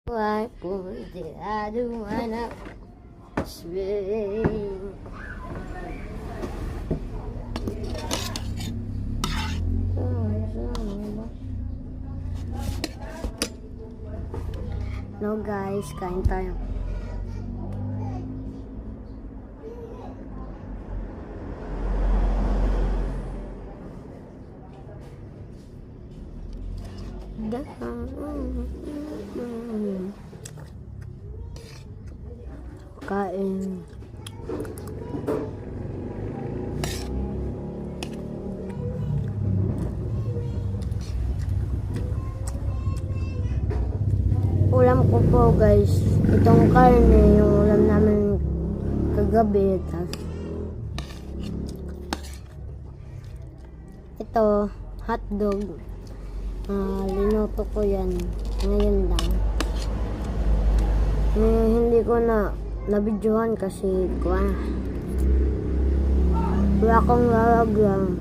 Why would I do wanna swing? No guys, kain tayo. Kain. Ulam ko po guys, itong karne, yung ulam namin kagabi. Tas ito, hotdog. Linuto ko yan ngayon lang. Hindi ko na nabidyohan kasi wala akong lalagyan.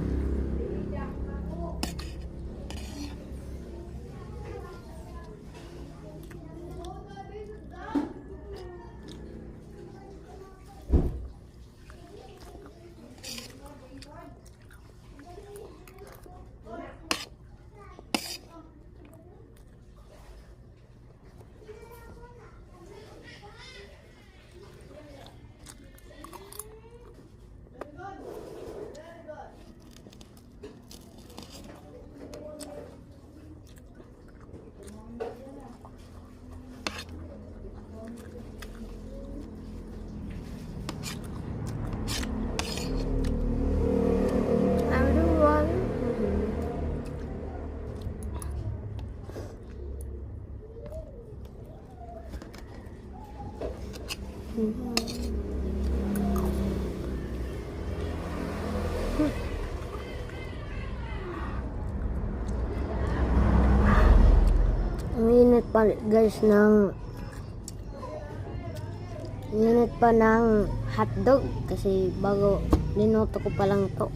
Ang init pa guys ng hotdog kasi bago linuto ko pa lang to.